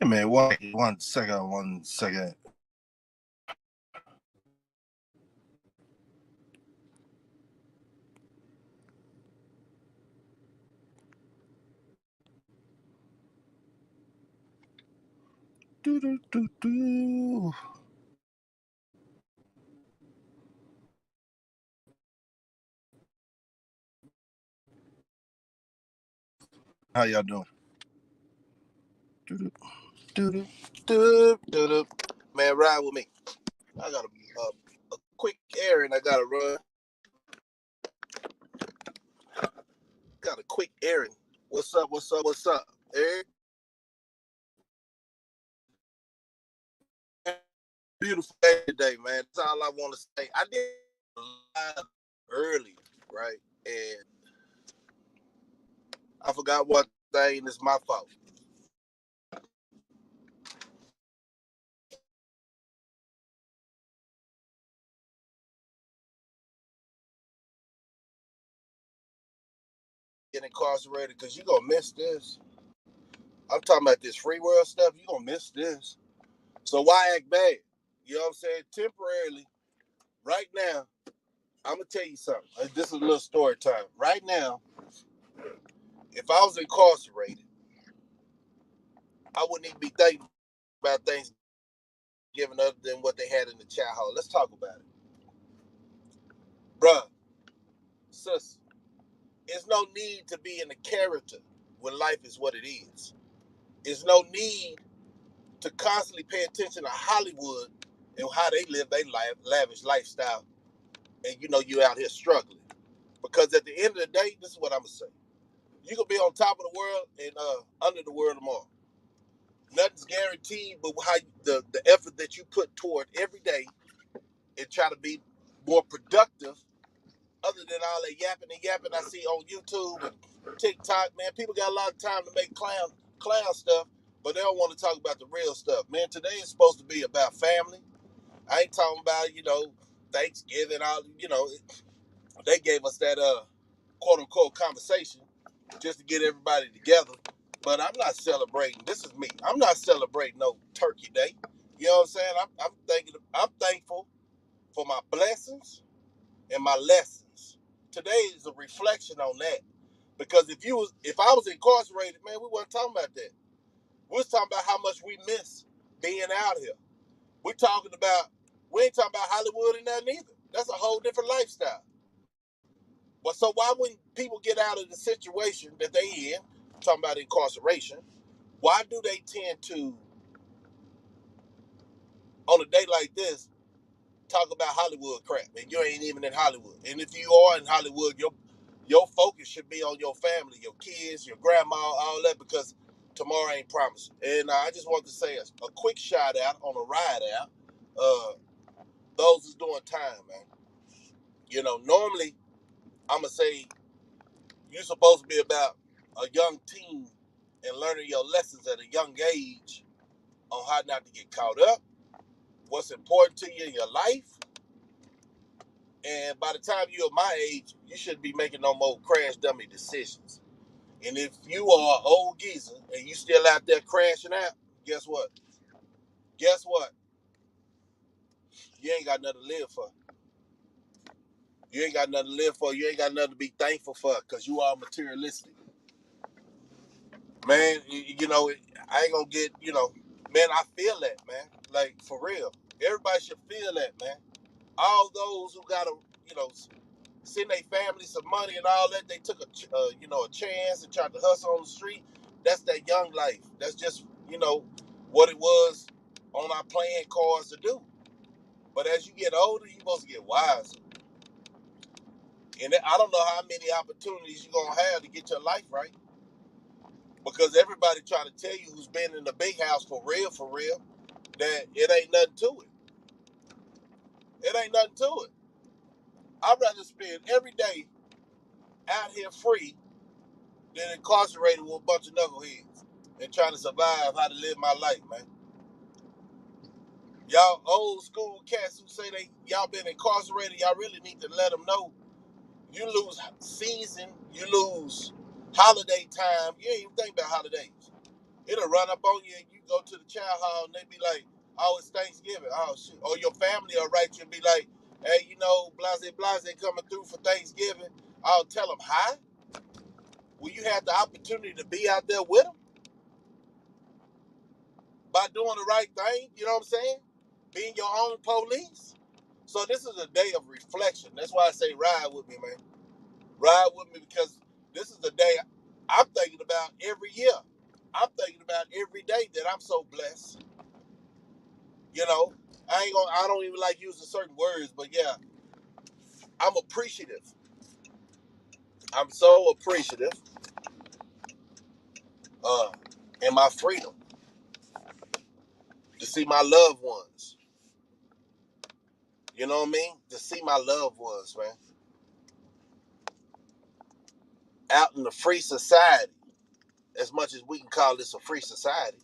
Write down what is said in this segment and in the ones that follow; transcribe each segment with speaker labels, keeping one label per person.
Speaker 1: Hey man, one second. Do. How y'all doing? Do. Man, ride with me. I got a quick errand I gotta run. Got a quick errand. What's up? Eric? Beautiful day today, man. That's all I want to say. I did live early, right? And I forgot one thing, and it's my fault. Get incarcerated because you're gonna miss this. I'm talking about this free world stuff, you're gonna miss this. So why act bad? You know what I'm saying? Temporarily, right now, I'm gonna tell you something. This is a little story time. Right now, if I was incarcerated, I wouldn't even be thinking about things given other than what they had in the child hall. Let's talk about it. Bruh, sis, there's no need to be in a character when life is what it is. There's no need to constantly pay attention to Hollywood and how they live their lavish lifestyle, and you out here struggling. Because at the end of the day, this is what I'm gonna say: you can be on top of the world and under the world tomorrow. Nothing's guaranteed, but how the effort that you put toward every day and try to be more productive. Other than all that yapping I see on YouTube and TikTok, man, people got a lot of time to make clown stuff, but they don't want to talk about the real stuff. Man, today is supposed to be about family. I ain't talking about Thanksgiving. They gave us that quote unquote conversation just to get everybody together. But I'm not celebrating. This is me. I'm not celebrating no Turkey Day. You know what I'm saying? I'm thankful for my blessings and my lessons. Today is a reflection on that. Because if I was incarcerated, man, we weren't talking about that. We was talking about how much we miss being out here. We ain't talking about Hollywood and nothing either. That's a whole different lifestyle. But so why wouldn't people get out of the situation that they in, talking about incarceration, why do they tend to, on a day like this, talk about Hollywood crap and you ain't even in Hollywood? And if you are in Hollywood, your focus should be on your family, your kids, your grandma, all that, because tomorrow ain't promised. And I just want to say a quick shout out on a ride out. Those who's doing time, man. Normally I'm gonna say you're supposed to be about a young teen and learning your lessons at a young age on how not to get caught up, what's important to you in your life. And by the time you're my age, you shouldn't be making no more crash dummy decisions. And if you are an old geezer and you still out there crashing out, guess what? Guess what? You ain't got nothing to live for. You ain't got nothing to live for. You ain't got nothing to be thankful for because you are materialistic. Man, I ain't gonna get, man, I feel that, man. Like, for real. Everybody should feel that, man. All those who got to, you know, send their family some money and all that, they took a chance and tried to hustle on the street. That's that young life. That's just, what it was on our playing cards to do. But as you get older, you're supposed to get wiser. And I don't know how many opportunities you're going to have to get your life right. Because everybody trying to tell you who's been in the big house for real, that it ain't nothing to it. It ain't nothing to it. I'd rather spend every day out here free than incarcerated with a bunch of knuckleheads and trying to survive how to live my life, man. Y'all old school cats who say y'all been incarcerated, y'all really need to let them know you lose season, you lose holiday time. You ain't even think about holidays. It'll run up on you and you go to the chow hall and they be like, oh, it's Thanksgiving. Oh, shit. Or your family will write you and be like, hey, blase, blase coming through for Thanksgiving. I'll tell them, hi? Will you have the opportunity to be out there with them by doing the right thing? You know what I'm saying? Being your own police. So this is a day of reflection. That's why I say ride with me, man. Ride with me because this is the day I'm thinking about every year. I'm thinking about every day that I'm so blessed. You know, I don't even like using certain words, but yeah, I'm appreciative. I'm so appreciative uh in my freedom to see my loved ones. You know what I mean? To see my loved ones, man, out in the free society, as much as we can call this a free society,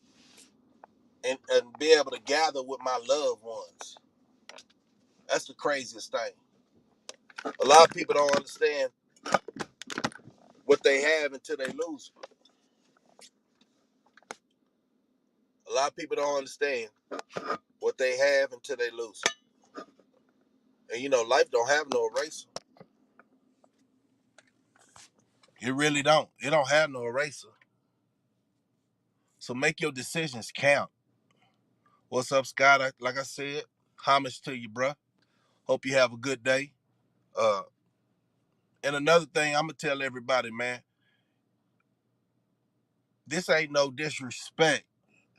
Speaker 1: and be able to gather with my loved ones. That's the craziest thing. A lot of people don't understand what they have until they lose it. A lot of people don't understand what they have until they lose it. And life don't have no eraser. It really don't. It don't have no eraser. So make your decisions count. What's up, Scott? Like I said, homage to you, bruh. Hope you have a good day. Uh, and another thing I'm gonna tell everybody, man, this ain't no disrespect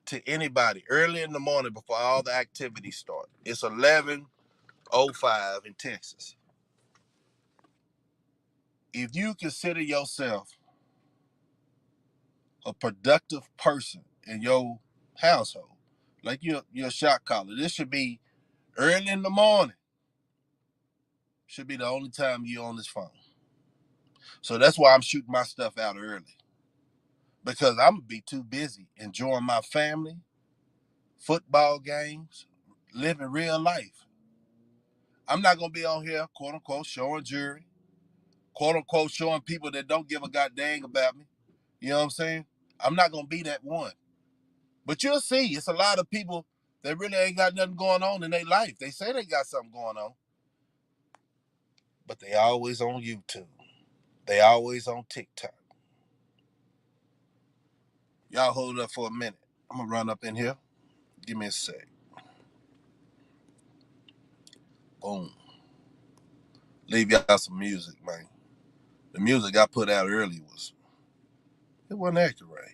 Speaker 1: to anybody. Early in the morning before all the activities start. It's 11:05 in Texas. If you consider yourself a productive person in your household, like you're a shot caller, this should be early in the morning. Should be the only time you're on this phone. So that's why I'm shooting my stuff out early. Because I'm gonna be too busy enjoying my family, football games, living real life. I'm not gonna be on here, quote unquote, showing jury, quote unquote, showing people that don't give a goddamn about me. You know what I'm saying? I'm not gonna be that one. But you'll see, it's a lot of people that really ain't got nothing going on in their life. They say they got something going on, but they always on YouTube. They always on TikTok. Y'all hold up for a minute. I'm gonna run up in here. Give me a sec. Boom. Leave y'all some music, man. The music I put out early it wasn't accurate.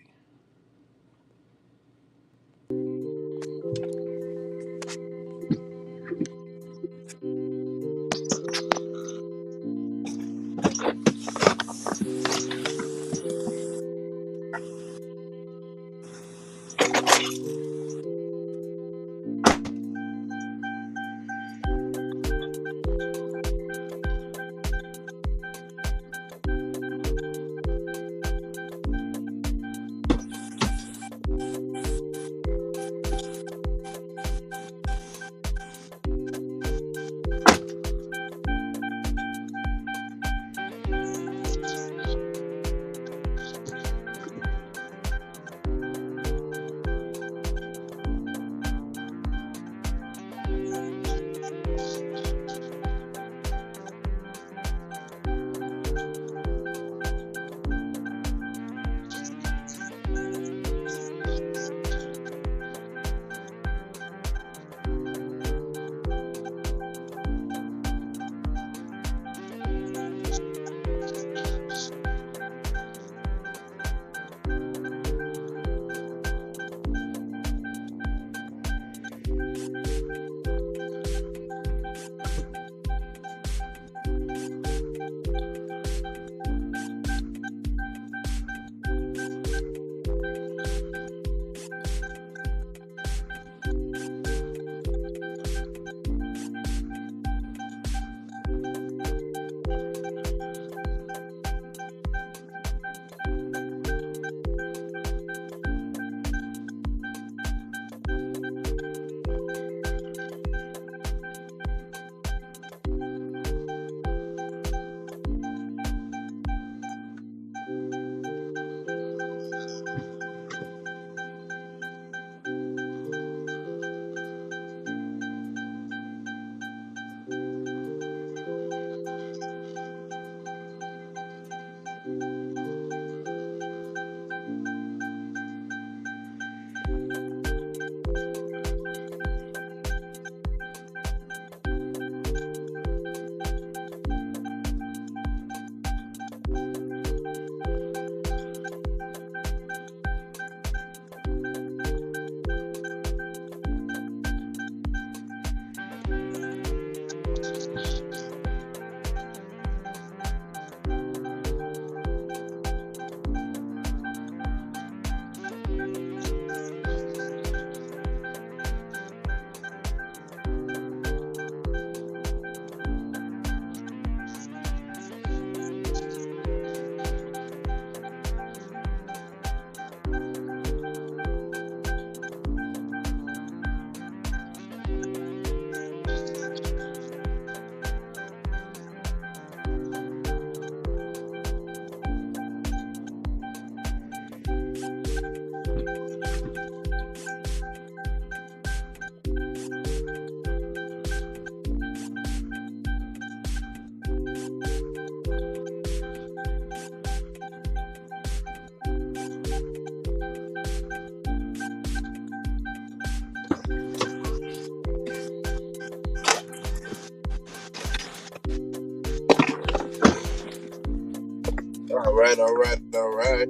Speaker 1: right, all right, all right.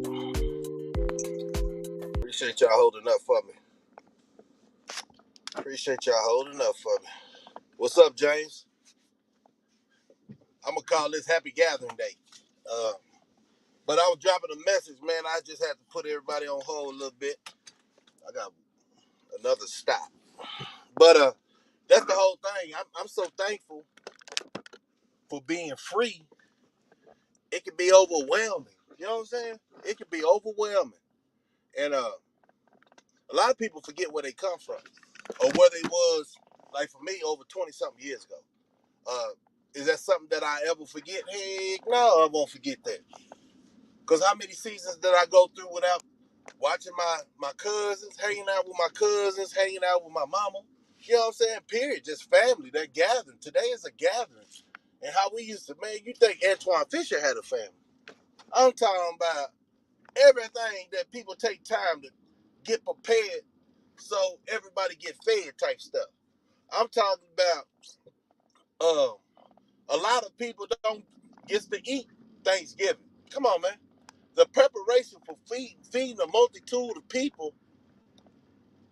Speaker 1: Appreciate y'all holding up for me. Appreciate y'all holding up for me. What's up, James? I'm gonna call this Happy Gathering Day. Uh, but I was dropping a message, man. I just had to put everybody on hold a little bit. I got another stop. But that's the whole thing. I'm so thankful for being free. It can be overwhelming. You know what I'm saying? It can be overwhelming. And a lot of people forget where they come from or where they was, like for me, over 20 something years ago. Is that something that I ever forget? Heck no, I won't forget that. Because how many seasons did I go through without watching my cousins, hanging out with my cousins, hanging out with my mama? You know what I'm saying? Period. Just family. That gathering. Today is a gathering. And how we used to, man, you think Antoine Fisher had a family. I'm talking about everything that people take time to get prepared so everybody get fed type stuff. I'm talking about a lot of people don't get to eat Thanksgiving. Come on, man. The preparation for feeding a multitude of people,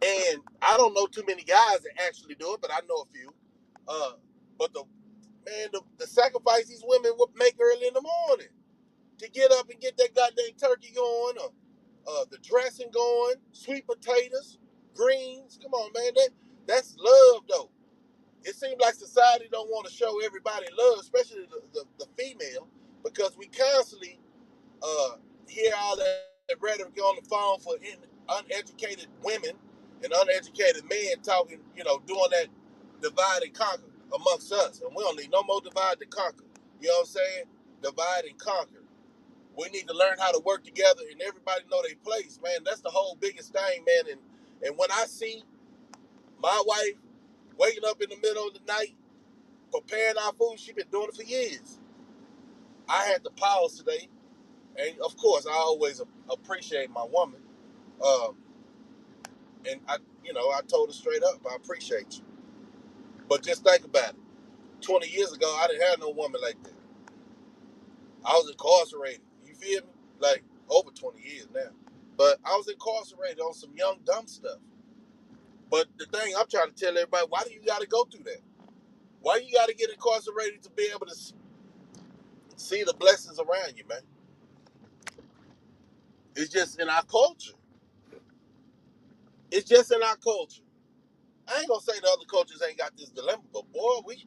Speaker 1: and I don't know too many guys that actually do it, but I know a few. But the sacrifice these women would make early in the morning to get up and get that goddamn turkey going, or the dressing going, sweet potatoes, greens. Come on, man. That's love, though. It seems like society don't want to show everybody love, especially the female, because we constantly hear all that rhetoric on the phone for uneducated women and uneducated men talking, doing that divide and conquer amongst us. And we don't need no more divide and conquer. You know what I'm saying? Divide and conquer. We need to learn how to work together and everybody know their place, man. That's the whole biggest thing, man. And when I see my wife waking up in the middle of the night, preparing our food, she been doing it for years. I had to pause today, and of course, I always appreciate my woman. Um, and I told her straight up, I appreciate you. But just think about it. 20 years ago, I didn't have no woman like that. I was incarcerated. You feel me? Like over 20 years now. But I was incarcerated on some young dumb stuff. But the thing I'm trying to tell everybody, why do you got to go through that? Why you got to get incarcerated to be able to see the blessings around you, man? It's just in our culture. It's just in our culture. I ain't gonna say the other cultures ain't got this dilemma, but boy, we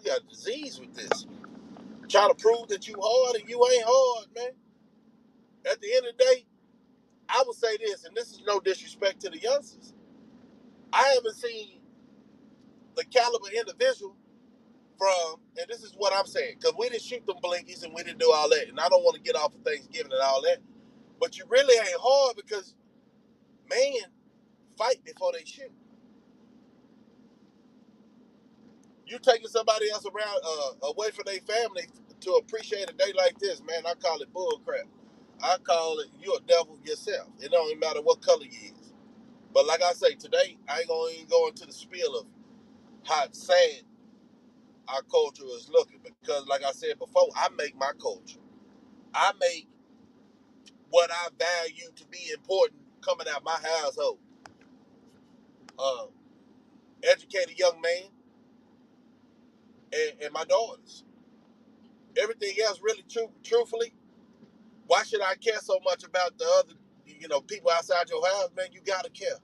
Speaker 1: got a disease with this. Trying to prove that you hard and you ain't hard, man. At the end of the day, I would say this, and this is no disrespect to the youngsters. I haven't seen the caliber individual from, and this is what I'm saying, because we didn't shoot them blinkies and we didn't do all that, and I don't want to get off of Thanksgiving and all that, but you really ain't hard because men fight before they shoot. You taking somebody else around away from their family to appreciate a day like this, man, I call it bull crap. I call it you a devil yourself. It don't even matter what color you is. But like I say, today I ain't gonna even go into the spiel of how sad our culture is looking because, like I said before, I make my culture. I make what I value to be important coming out my household. Uh, Educated young man and my daughters. Everything else, really, truthfully, why should I care so much about the other, people outside your house, man? You gotta care,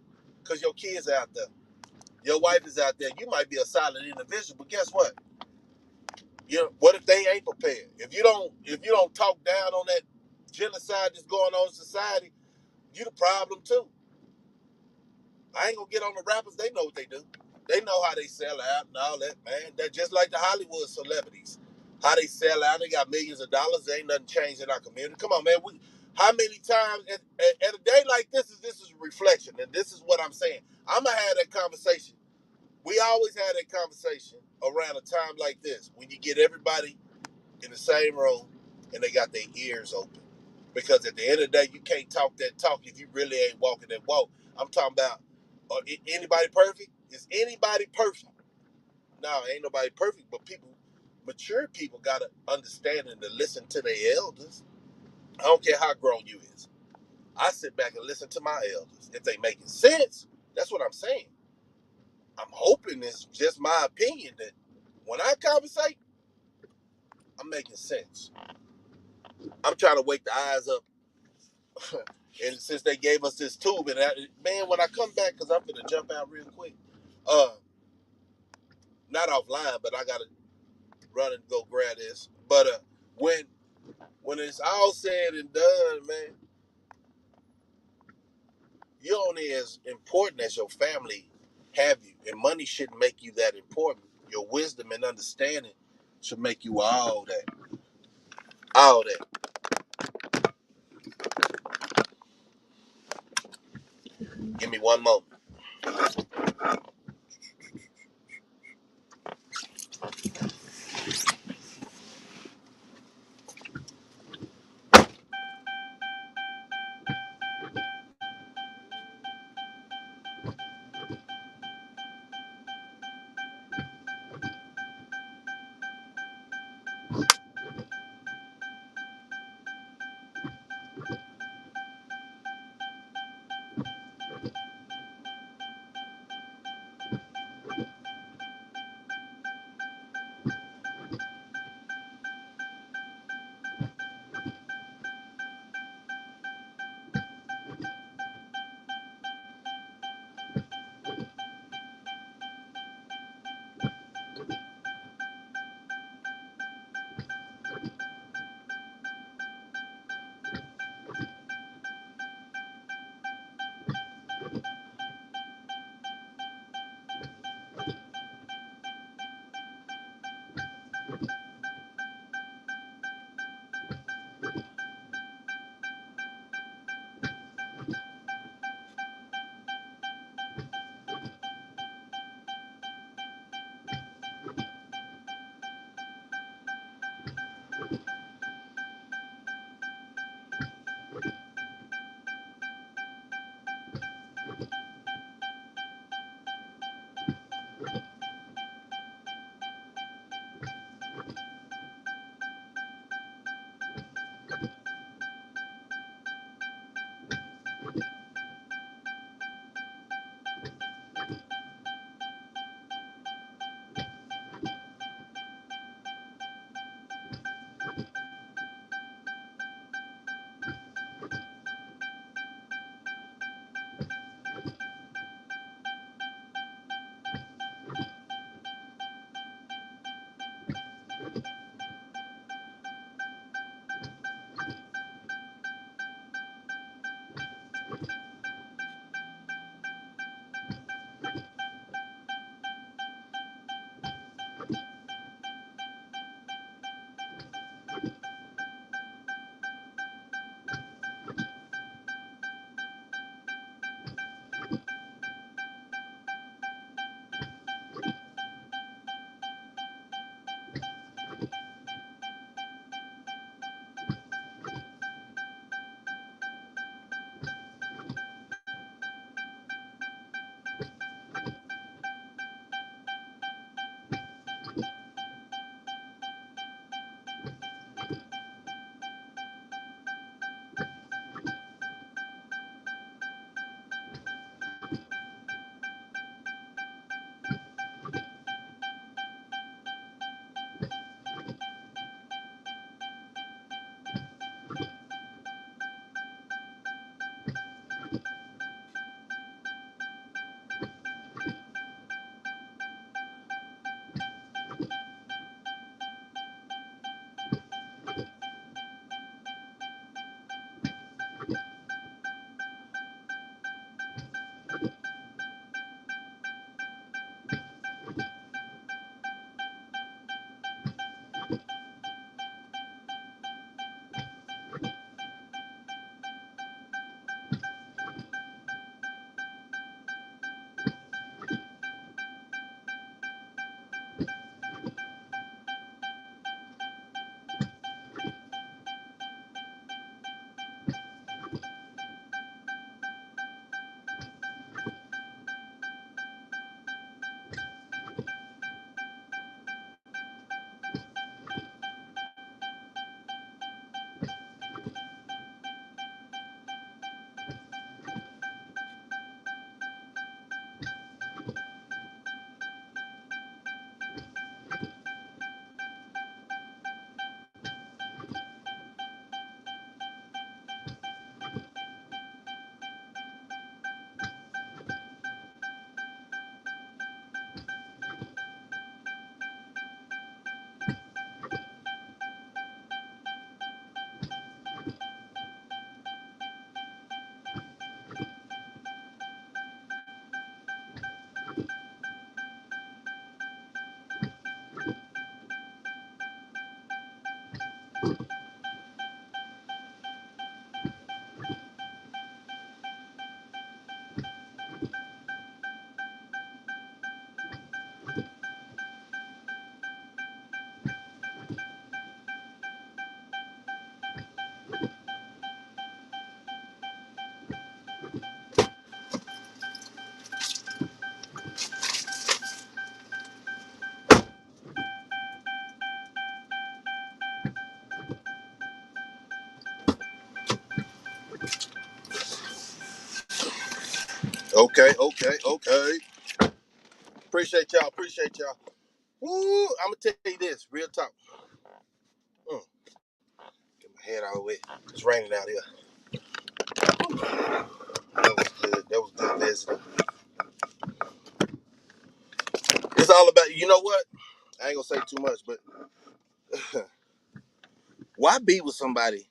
Speaker 1: cause your kids are out there, your wife is out there. You might be a solid individual, but guess what? What if they ain't prepared? If you don't talk down on that genocide that's going on in society, you the problem too. I ain't gonna get on the rappers. They know what they do. They know how they sell out and all that, man. They're just like the Hollywood celebrities. How they sell out. They got millions of dollars. There ain't nothing changed in our community. Come on, man. How many times at a day like this is a reflection, and this is what I'm saying. I'm gonna have that conversation. We always have that conversation around a time like this when you get everybody in the same room and they got their ears open. Because at the end of the day, you can't talk that talk if you really ain't walking that walk. I'm talking about anybody perfect? Is anybody perfect? No, ain't nobody perfect, but mature people got to understand and to listen to their elders. I don't care how grown you is. I sit back and listen to my elders. If they making sense, that's what I'm saying. I'm hoping it's just my opinion that when I conversate, I'm making sense. I'm trying to wake the eyes up. And since they gave us this tube, and man, when I come back, because I'm gonna jump out real quick. Uh, not offline, but I gotta run and go grab this. But when when it's all said and done, man, you're only as important as your family have you, and money shouldn't make you that important. Your wisdom and understanding should make you all that. All that. Give me one moment. Okay, okay, okay. Appreciate y'all. Appreciate y'all. Woo! I'm gonna tell you this, real talk. Mm, get my head out of the way. It's raining out here. That was good. That was good visiting. It's all about, you know what? I ain't gonna say too much, but why be with somebody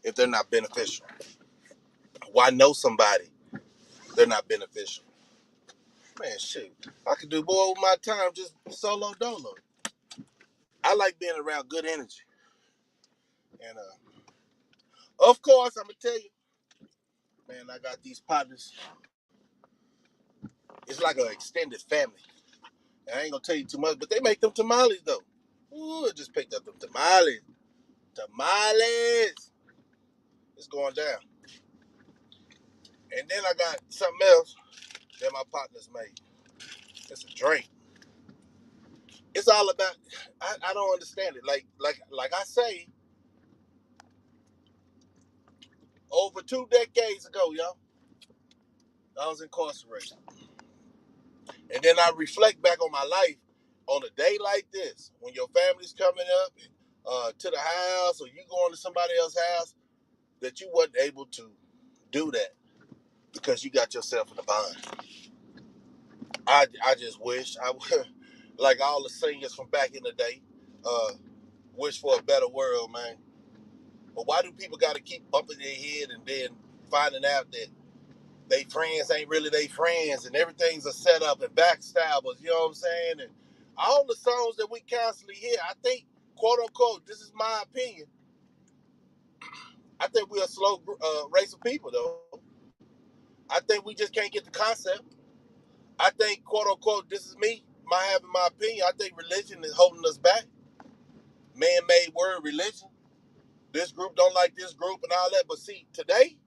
Speaker 1: if they're not beneficial? Why know somebody if they're not beneficial? Man, shoot. I could do more with my time just solo dolo. I like being around good energy. And of course, I'm gonna tell you, man, I got these partners. It's like an extended family. I ain't gonna tell you too much, but they make them tamales though. Ooh, I just picked up them tamales. Tamales. It's going down. And then I got something else that my partners made. It's a drink. It's all about. I don't understand it. Like I say, over 2 decades ago, y'all, I was incarcerated, and then I reflect back on my life on a day like this, when your family's coming up to the house, or you going to somebody else's house, that you wasn't able to do that because you got yourself in a bind. I just wish I would, like all the singers from back in the day, uh, wish for a better world, man. But why do people got to keep bumping their head and then finding out that they friends ain't really they friends and everything's a setup and backstabbers, you know what I'm saying? And all the songs that we constantly hear, I think, quote unquote, this is my opinion, I think we're a slow race of people, though. I think we just can't get the concept. I think, quote unquote, this is me, my having my opinion. I think religion is holding us back. Man-made word religion. This group don't like this group and all that. But see, today,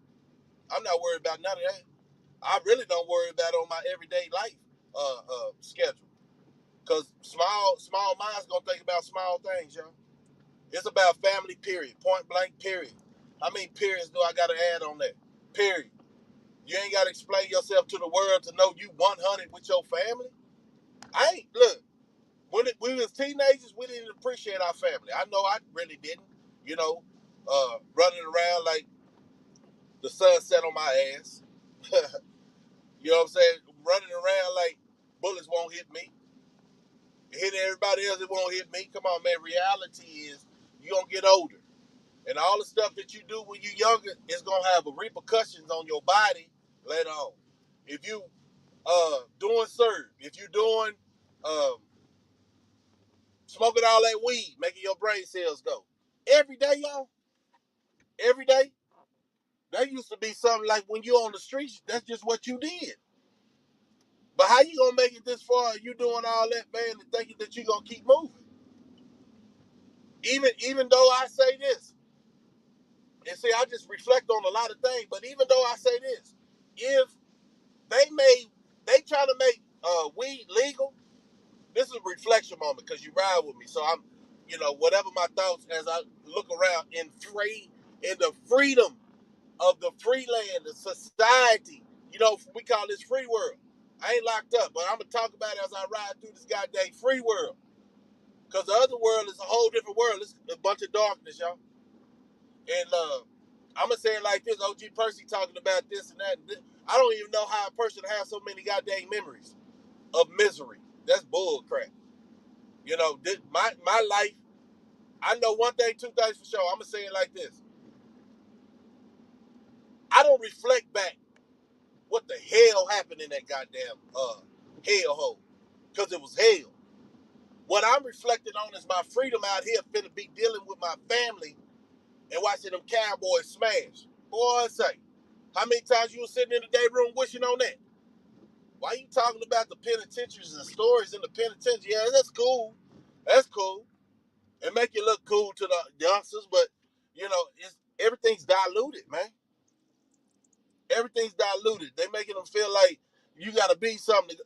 Speaker 1: I'm not worried about none of that. I really don't worry about it on my everyday life schedule. Because small minds gonna think about small things, yo. It's about family, period. Point blank, period. How many periods do I gotta add on that? Period. You ain't gotta explain yourself to the world to know you 100 with your family. I ain't look. When we was teenagers, we didn't appreciate our family. I know I really didn't. You know, running around like the sun set on my ass. You know what I'm saying? Running around like bullets won't hit me. Hit everybody else, it won't hit me. Come on, man. Reality is you gonna get older. And all the stuff that you do when you're younger is gonna have repercussions on your body later on. If you doing serve, if you doing um, smoking all that weed, making your brain cells go. Every day, y'all. Every day. That used to be something like when you're on the streets, that's just what you did. But how you gonna make it this far? You doing all that, man, and thinking that you gonna keep moving. Even though I say this, and see, I just reflect on a lot of things. But even though I say this, if they made, they trying to make weed legal, this is a reflection moment because you ride with me. So I'm, whatever my thoughts as I look around in the freedom of the free land, the society. We call this free world. I ain't locked up, but I'm gonna talk about it as I ride through this goddamn free world. Cause the other world is a whole different world. It's a bunch of darkness, y'all. And I'm gonna say it like this: OG Percy talking about this and that. I don't even know how a person has so many goddamn memories of misery. That's bull crap. My life. I know one thing, two things for sure. I'm gonna say it like this: I don't reflect back what the hell happened in that goddamn hell hole, because it was hell. What I'm reflecting on is my freedom out here finna be dealing with my family and watching them Cowboys smash. Boy, say, how many times you was sitting in the day room wishing on that? Why you talking about the penitentiaries and stories in the penitentiary? Yeah, that's cool. That's cool. It make you look cool to the youngsters, but everything's diluted, man. Everything's diluted. They making them feel like you gotta be something.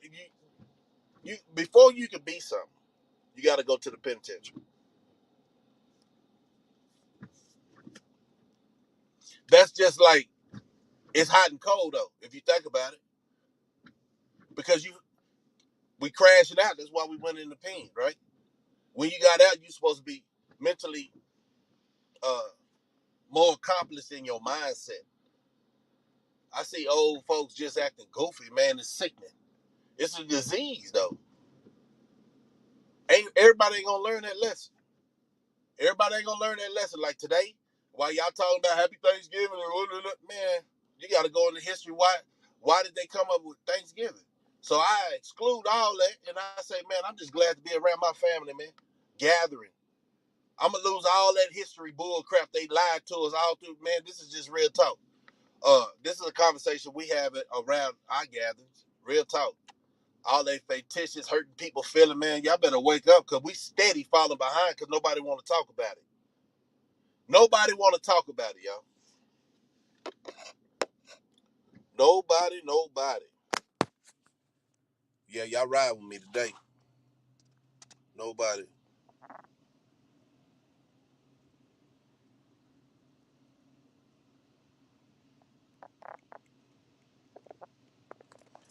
Speaker 1: You before you can be something, you gotta go to the penitentiary. That's just like it's hot and cold though, if you think about it. because we crashed it out. That's why we went in the pen, right? When you got out, you're supposed to be mentally uh, more accomplished in your mindset. I see old folks just acting goofy, man. It's sickening. It's a disease, though. Ain't everybody ain't gonna learn that lesson. Everybody ain't gonna learn that lesson. Like today, while y'all talking about Happy Thanksgiving, man, you got to go into history. Why did they come up with Thanksgiving? So I exclude all that, and I say, man, I'm just glad to be around my family, man. Gathering. I'm gonna lose all that history bull crap they lied to us all through. Man, this is just real talk. This is a conversation we have around our gatherings. Real talk. All they fictitious hurting people feeling, man. Y'all better wake up because we steady falling behind because nobody want to talk about it. Nobody want to talk about it, y'all. Nobody. Yeah, y'all ride with me today. Nobody.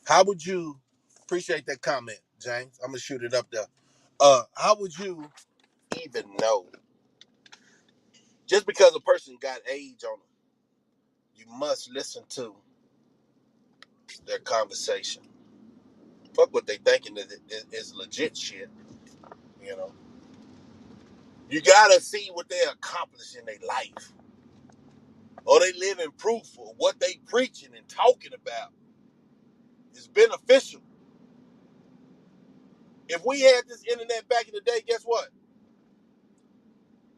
Speaker 1: How would you appreciate that comment, James? I'm gonna shoot it up there. How would you even know? Just because a person got age on them, you must listen to their conversation. Fuck what they thinking is legit shit. You know, you gotta see what they accomplish in their life, or they live in proof of what they preaching and talking about is beneficial. If we had this internet back in the day, guess what?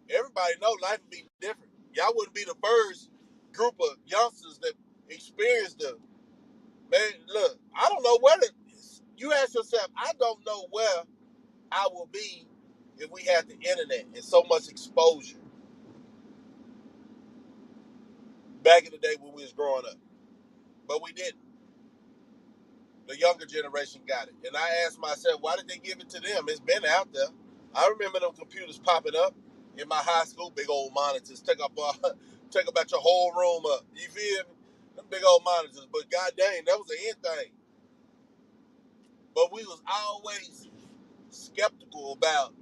Speaker 1: Everybody know life would be different. Y'all wouldn't be the first group of youngsters that experienced the man. Look, I don't know where you ask yourself. I don't know where I will be if we had the internet and so much exposure back in the day when we was growing up. But we didn't. The younger generation got it. And I asked myself, why did they give it to them? It's been out there. I remember them computers popping up in my high school, big old monitors, take about your whole room up. You feel me? Them big old monitors. But god dang, that was the end thing. But we was always skeptical about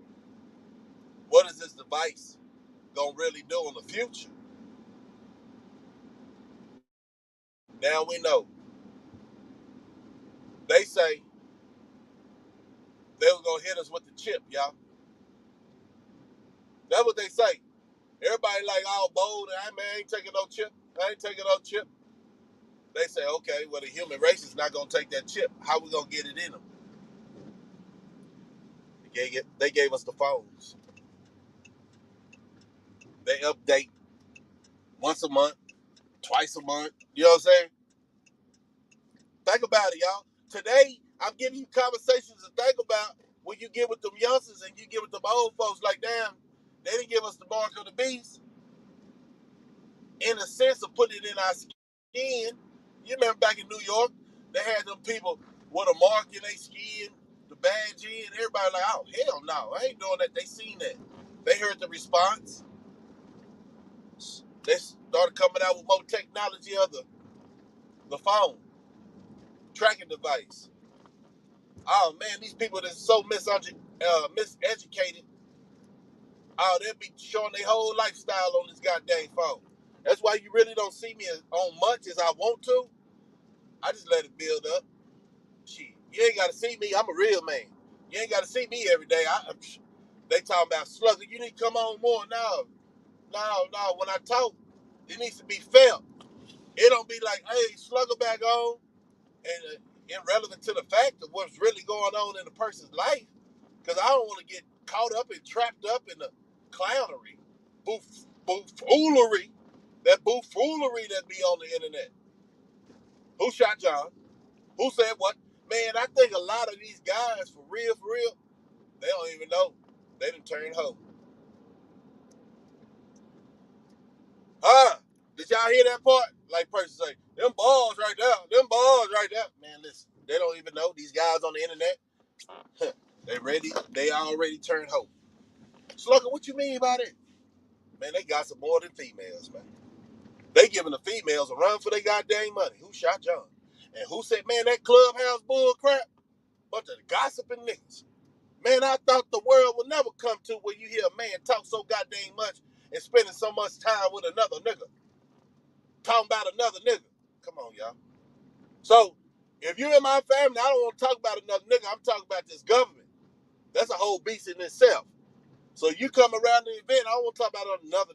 Speaker 1: what is this device gonna really do in the future. Now we know. They say they was gonna hit us with the chip, y'all. That's what they say. Everybody like all bold and I man I ain't taking no chip. I ain't taking no chip. They say, okay, well the human race is not gonna take that chip. How we gonna get it in them? They gave us the phones. They update once a month, twice a month. You know what I'm saying? Think about it, y'all. Today, I'm giving you conversations to think about when you get with them youngsters and you get with them old folks. Like, damn, they didn't give us the mark of the beast in a sense of putting it in our skin. You remember back in New York, they had them people with a mark in their skin, the badge in. Everybody like, oh, hell no, I ain't doing that. They seen that. They heard the response. They started coming out with more technology of the phone, tracking device. Oh man, these people that's so miseducated, oh, they'll be showing their whole lifestyle on this goddamn phone. That's why you really don't see me on much as I want to. I just let it build up. Shit, you ain't got to see me. I'm a real man. You ain't got to see me every day. They talking about slugger. You need to come on more. No. When I talk, it needs to be felt. It don't be like, hey, slugger back on, and irrelevant to the fact of what's really going on in a person's life. Because I don't want to get caught up and trapped up in the clownery, buffoonery, that buffoonery that be on the internet. Who shot John? Who said what? Man, I think a lot of these guys, for real, they don't even know. They done turned hoe. Huh? Did y'all hear that part? Like person say, them balls right there. Them balls right there. Man, listen. They don't even know. These guys on the internet, they already turned hoe. Slugger, what you mean by that? Man, they got some more than females, man. They giving the females a run for their goddamn money. Who shot John? And who said, man, that clubhouse bull crap? Bunch of gossiping niggas. Man, I thought the world would never come to where you hear a man talk so goddamn much and spending so much time with another nigga. Talking about another nigga. Come on, y'all. So, if you're in my family, I don't want to talk about another nigga. I'm talking about this government. That's a whole beast in itself. So you come around the event, I don't want to talk about another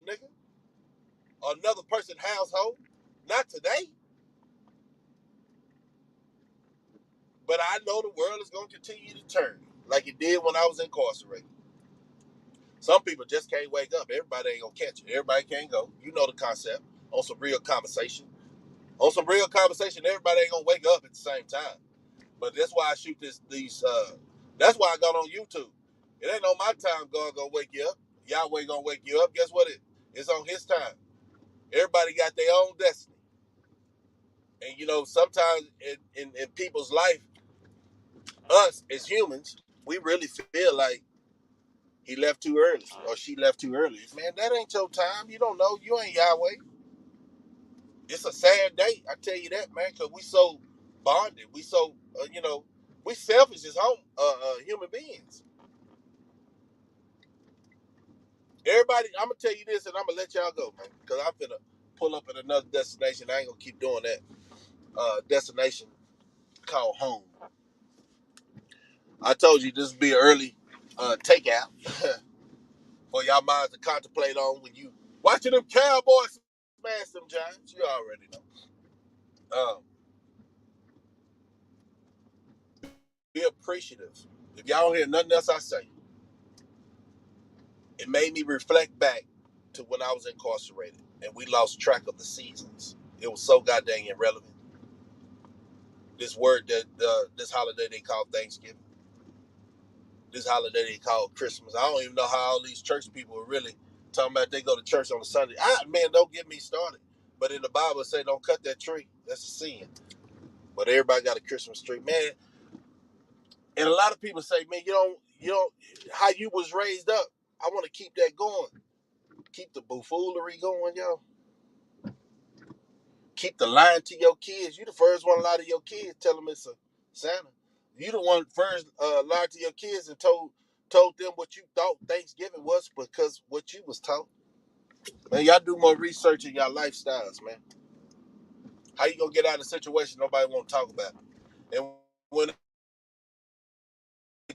Speaker 1: nigga or another person's household. Not today. But I know the world is going to continue to turn like it did when I was incarcerated. Some people just can't wake up. Everybody ain't going to catch it. Everybody can't go. You know the concept. On some real conversation. On some real conversation, everybody ain't going to wake up at the same time. But that's why I shoot that's why I got on YouTube. It ain't on my time God gonna wake you up. Yahweh gonna wake you up. Guess what? It's on his time. Everybody got their own destiny. And you know, sometimes in people's life, us as humans, we really feel like he left too early or she left too early. Man, that ain't your time. You don't know. You ain't Yahweh. It's a sad day. I tell you that, man, because we so bonded. We so, we selfish as human beings. Everybody, I'm gonna tell you this, and I'm gonna let y'all go, man, because I'm gonna pull up at another destination. I ain't gonna keep doing that. Destination called home. I told you this would be an early takeout for y'all minds to contemplate on when you watching them Cowboys smash them Giants. You already know. Be appreciative. If y'all don't hear nothing else I say, it made me reflect back to when I was incarcerated and we lost track of the seasons. It was so goddamn irrelevant. This word that this holiday they call Thanksgiving. This holiday they call Christmas. I don't even know how all these church people are really talking about they go to church on a Sunday. Man, don't get me started. But in the Bible it say don't cut that tree. That's a sin. But everybody got a Christmas tree, man. And a lot of people say, man, you don't, how you was raised up. I want to keep that going. Keep the buffoonery going, yo. Keep the lying to your kids. You the first one to lie to your kids. Tell them it's a Santa. You the one first lied to your kids and told them what you thought Thanksgiving was because what you was taught. Man, y'all do more research in y'all lifestyles, man. How you gonna get out of a situation nobody want to talk about it? And when they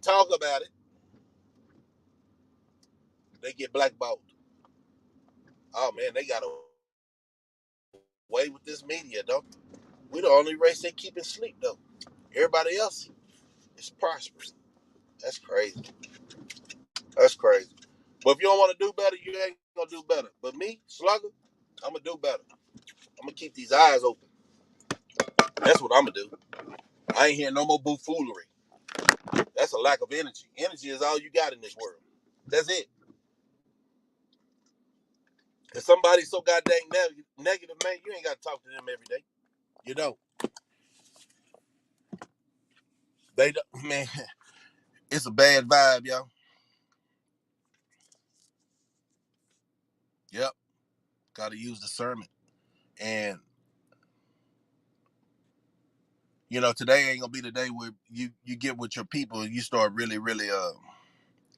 Speaker 1: talk about it, they get blackballed. Oh man, they got away with this media, though. We the only race they keep asleep, though. Everybody else is prosperous. That's crazy. That's crazy. But if you don't want to do better, you ain't gonna do better. But me, Slugger, I'm gonna do better. I'm gonna keep these eyes open. That's what I'm gonna do. I ain't hearing no more buffoonery. That's a lack of energy. Energy is all you got in this world. That's it. If somebody's so goddamn negative, man, you ain't gotta talk to them every day. You know, they don't, man. It's a bad vibe, y'all. Yep. Got to use discernment. And today ain't gonna be the day where you get with your people and you start really, really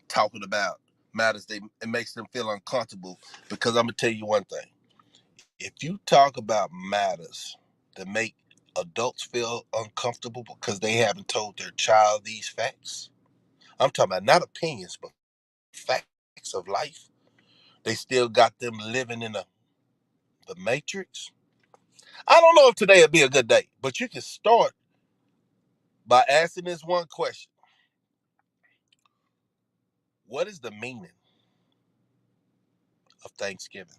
Speaker 1: talking about matters it makes them feel uncomfortable. Because I'm gonna tell you one thing: if you talk about matters that make adults feel uncomfortable because they haven't told their child these facts, I'm talking about not opinions but facts of life. They still got them living in the matrix. I don't know if today would be a good day, but you can start by asking this one question: what is the meaning of Thanksgiving?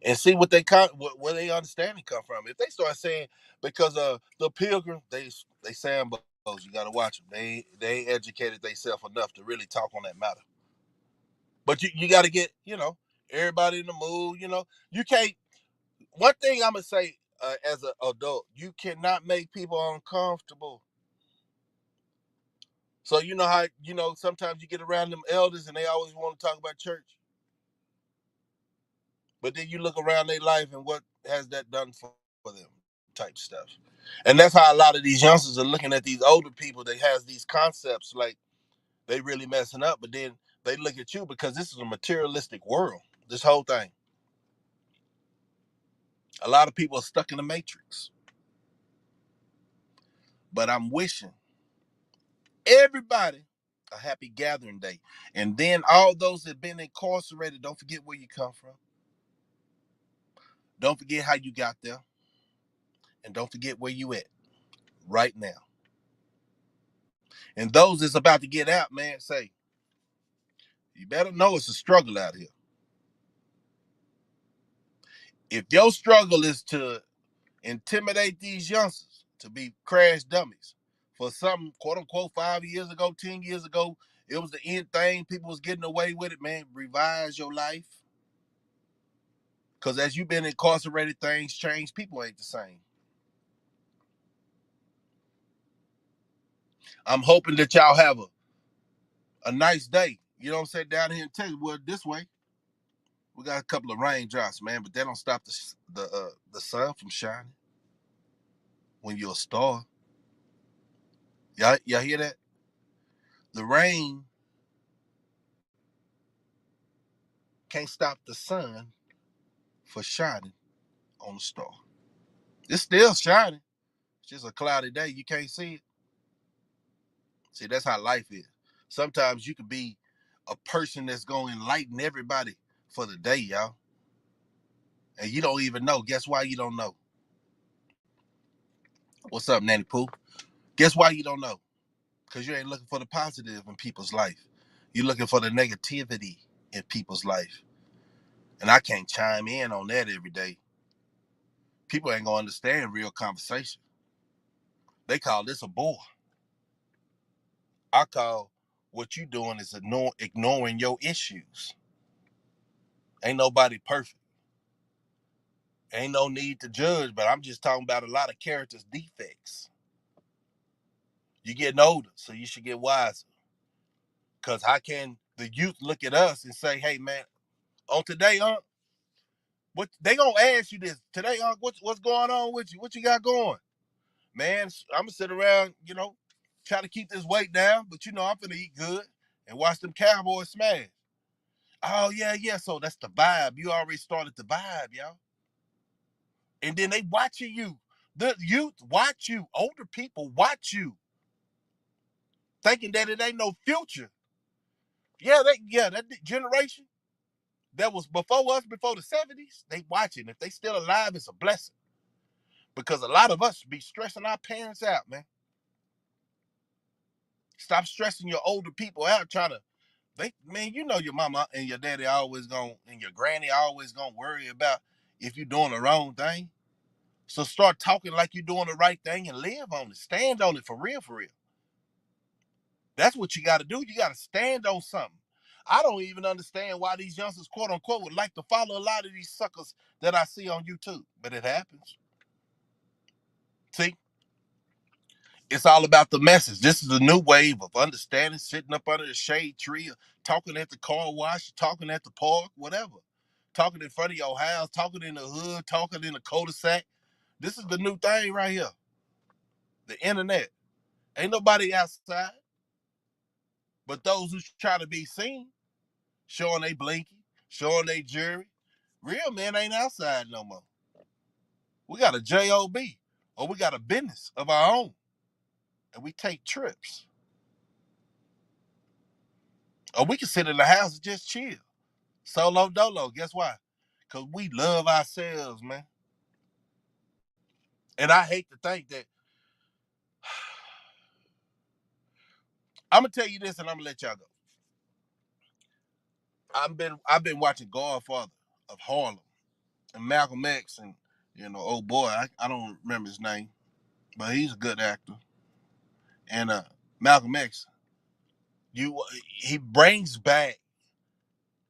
Speaker 1: And see what where they understanding come from. If they start saying because the pilgrim, they sambos, you got to watch them. They ain't educated themselves enough to really talk on that matter. But you got to get everybody in the mood. You can't. One thing I'm gonna say as an adult, you cannot make people uncomfortable. So you know how sometimes you get around them elders and they always want to talk about church. But then you look around their life and what has that done for them? type stuff. And that's how a lot of these youngsters are looking at these older people that has these concepts like they really messing up, but then they look at you because this is a materialistic world. This whole thing. A lot of people are stuck in the matrix. But I'm wishing everybody a happy gathering day. And then all those that have been incarcerated, don't forget where you come from. Don't forget how you got there. And don't forget where you at right now. And those that's about to get out, man, say, you better know it's a struggle out here. If your struggle is to intimidate these youngsters to be crash dummies for something, quote unquote, 5 years ago, 10 years ago, it was the end thing. People was getting away with it, man. Revise your life. Because as you've been incarcerated, things change. People ain't the same. I'm hoping that y'all have a nice day. You know what I'm saying? Down here in Texas, well, this way, we got a couple of raindrops, man, but they don't stop the sun from shining when you're a star. Y'all hear that? The rain can't stop the sun for shining on the star. It's still shining. It's just a cloudy day. You can't see it. See, that's how life is. Sometimes you could be a person that's going to enlighten everybody for the day, y'all. And you don't even know. Guess why you don't know? What's up, Nanny Pooh? Guess why you don't know? Because you ain't looking for the positive in people's life. You're looking for the negativity in people's life. And I can't chime in on that every day. People ain't going to understand real conversation. They call this a bore. I call what you doing is ignoring your issues. Ain't nobody perfect. Ain't no need to judge, but I'm just talking about a lot of characters' defects. You're getting older, so you should get wiser. Because how can the youth look at us and say, hey, man, on today, what they gonna ask you this today, what's going on with you? What you got going? Man, I'm gonna sit around, try to keep this weight down, but I'm gonna eat good and watch them Cowboys smash. Oh, yeah. So that's the vibe. You already started the vibe, y'all. And then they watching you. The youth watch you. Older people watch you. Thinking that it ain't no future. That generation that was before us, before the 70s, they watching. If they still alive, it's a blessing. Because a lot of us be stressing our parents out, man. Stop stressing your older people out trying to your mama and your daddy always gonna and your granny always gonna worry about if you're doing the wrong thing. So start talking like you're doing the right thing and live on it. Stand on it for real, for real. That's what you gotta do. You gotta stand on something. I don't even understand why these youngsters, quote unquote, would like to follow a lot of these suckers that I see on YouTube. But it happens. See? It's all about the message. This is a new wave of understanding, sitting up under the shade tree, or talking at the car wash, talking at the park, whatever. Talking in front of your house, talking in the hood, talking in the cul-de-sac. This is the new thing right here. The internet. Ain't nobody outside but those who try to be seen, showing they blinky, showing they jury. Real men ain't outside no more. We got a job, or we got a business of our own, and we take trips. Or we can sit in the house and just chill. Solo dolo. Guess why? Because we love ourselves, man. And I hate to think that I'm gonna tell you this and I'm gonna let y'all go. I've been watching Godfather of Harlem and Malcolm X and oh boy, I don't remember his name, but he's a good actor. And Malcolm X, he brings back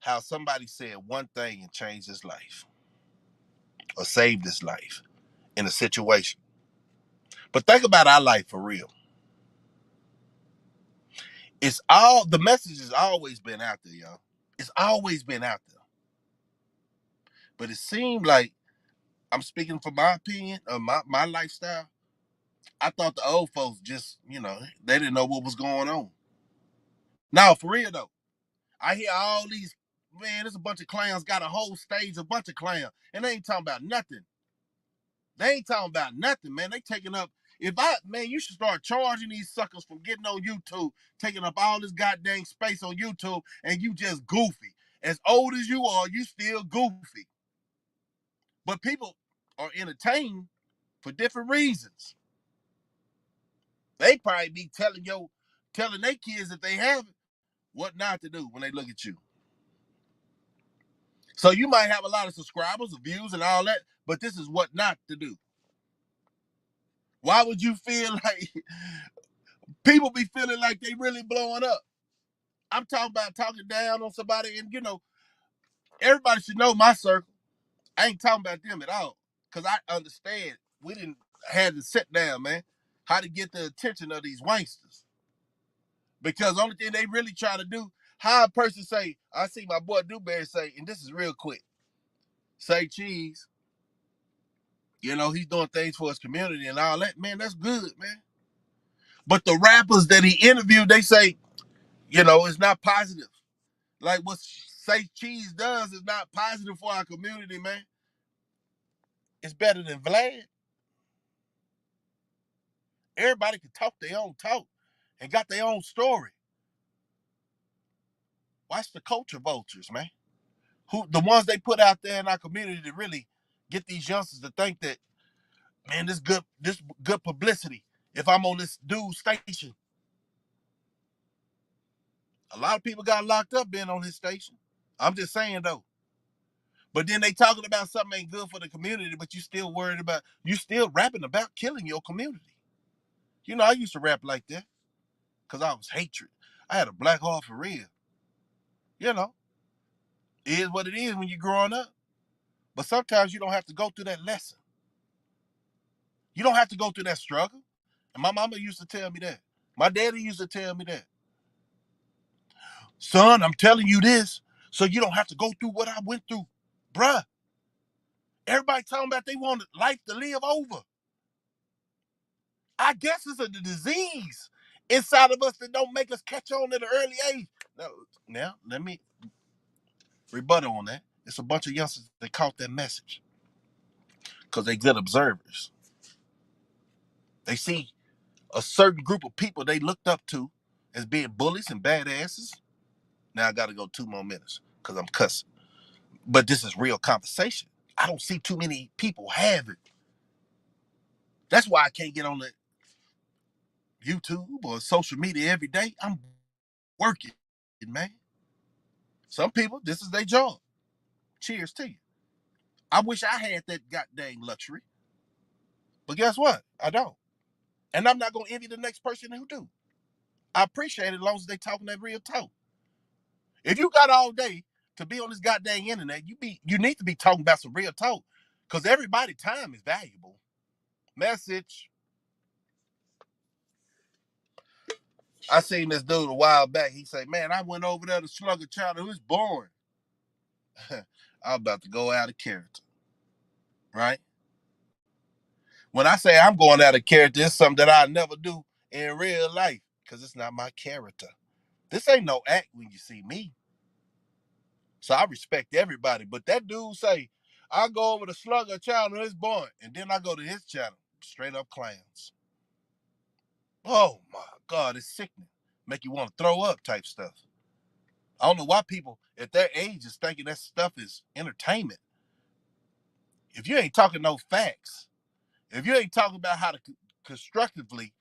Speaker 1: how somebody said one thing and changed his life or saved his life in a situation. But think about our life for real. It's all the message has always been out there, y'all. It's always been out there. But it seemed like I'm speaking from my opinion of my lifestyle. I thought the old folks just, they didn't know what was going on. Now, for real though, I hear all these, man, there's a bunch of clowns, got a whole stage, a bunch of clowns, and they ain't talking about nothing. They ain't talking about nothing, man. They taking up, man, you should start charging these suckers from getting on YouTube, taking up all this goddamn space on YouTube, and you just goofy. As old as you are, you still goofy. But people are entertained for different reasons. They probably be telling their kids that they have it, what not to do when they look at you. So you might have a lot of subscribers, views, and all that, but this is what not to do. Why would you feel like people be feeling like they really blowing up? I'm talking about talking down on somebody, and everybody should know my circle. I ain't talking about them at all, because I understand we didn't have to sit down, man, how to get the attention of these wanksters. Because the only thing they really try to do, how a person say, I see my boy Dewberry say, and this is real quick, say cheese, he's doing things for his community and all that, man, that's good, man. But the rappers that he interviewed, they say, it's not positive. Like what Say Cheese does is not positive for our community, man. It's better than Vlad. Everybody can talk their own talk and got their own story. Watch the culture vultures, man. The ones they put out there in our community to really get these youngsters to think that, man, this good publicity. If I'm on this dude's station, a lot of people got locked up being on his station. I'm just saying though. But then they talking about something ain't good for the community, but you still rapping about killing your community. I used to rap like that because I was hatred. I had a black heart for real. You know, it is what it is when you're growing up. But sometimes you don't have to go through that lesson. You don't have to go through that struggle. And my mama used to tell me that. My daddy used to tell me that. Son, I'm telling you this so you don't have to go through what I went through. Bruh, everybody talking about they want life to live over. I guess it's a disease inside of us that don't make us catch on at an early age. Now let me rebuttal on that. It's a bunch of youngsters that caught that message because they good observers. They see a certain group of people they looked up to as being bullies and badasses. Now I got to go 2 more minutes because I'm cussing. But this is real conversation. I don't see too many people have it. That's why I can't get on the YouTube or social media every day. I'm working, man. Some people, this is their job. Cheers to you. I wish I had that goddamn luxury. But guess what? I don't. And I'm not going to envy the next person who do. I appreciate it as long as they talking that real talk. If you got all day to be on this goddamn internet, you need to be talking about some real talk. Because everybody's time is valuable. Message. I seen this dude a while back. He said, man, I went over there to slug a child who was born. I'm about to go out of character. Right? When I say I'm going out of character, it's something that I never do in real life. Because it's not my character. This ain't no act when you see me. So I respect everybody. But that dude say, I go over to slug a child who is born. And then I go to his channel. Straight up clowns. Oh my God, it's sickening. Make you want to throw up type stuff. I don't know why people at their age is thinking that stuff is entertainment. If you ain't talking no facts, if you ain't talking about how to constructively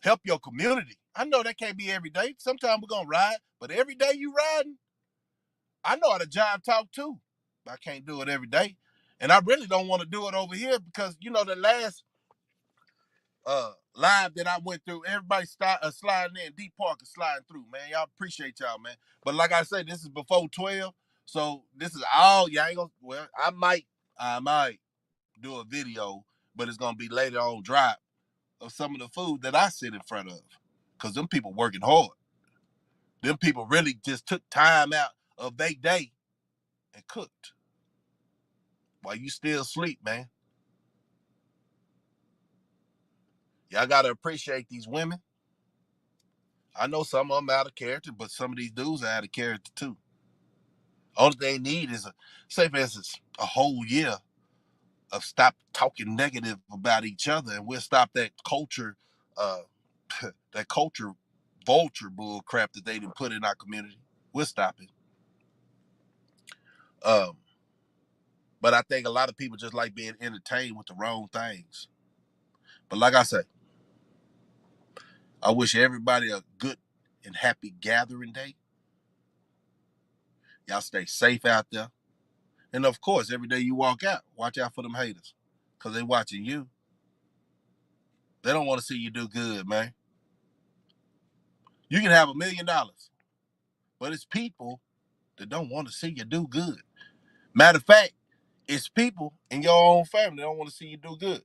Speaker 1: help your community, I know that can't be every day. Sometimes we're gonna ride, but every day you riding, I know how to jive talk too. But I can't do it every day. And I really don't want to do it over here because the last live that I went through, everybody sliding in, Deep Park is sliding through, man. Y'all appreciate y'all, man. But like I said, this is before 12, so this is all y'all ain't gonna. Well, I might do a video, but it's gonna be later on drop of some of the food that I sit in front of, cause them people working hard. Them people really just took time out of their day and cooked while you still sleep, man. Y'all gotta appreciate these women. I know some of them out of character, but some of these dudes are out of character too. Only thing they need is say for instance, a whole year of stop talking negative about each other, and we'll stop that culture, uh, that culture vulture bull crap that they done put in our community. We'll stop it. Um, but I think a lot of people just like being entertained with the wrong things. But like I say, I wish everybody a good and happy gathering day. Y'all stay safe out there. And of course, every day you walk out, watch out for them haters. Because they watching you. They don't want to see you do good, man. You can have $1,000,000, but it's people that don't want to see you do good. Matter of fact, it's people in your own family that don't want to see you do good.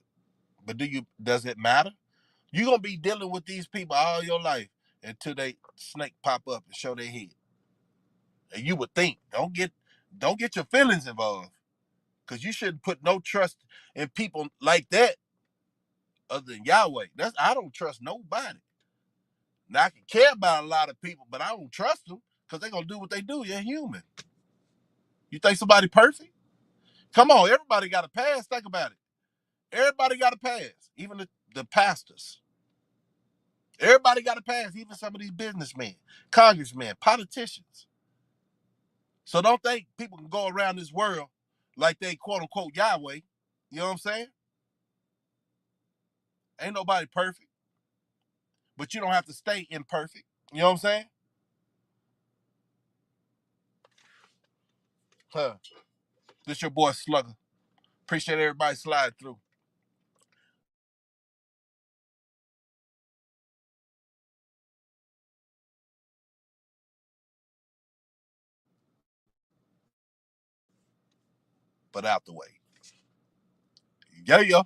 Speaker 1: But does it matter? You're gonna be dealing with these people all your life until they snake pop up and show their head. And you would think, don't get your feelings involved. Because you shouldn't put no trust in people like that other than Yahweh. I don't trust nobody. Now I can care about a lot of people, but I don't trust them because they're gonna do what they do. You're human. You think somebody perfect? Come on, everybody got a pass. Think about it. Everybody got a pass, even the pastors. Everybody got a pass, even some of these businessmen, congressmen, politicians. So don't think people can go around this world like they quote unquote Yahweh. You know what I'm saying? Ain't nobody perfect, but you don't have to stay imperfect. You know what I'm saying? Huh. This your boy Slugger. Appreciate everybody slide through. But out the way. Yeah, yeah.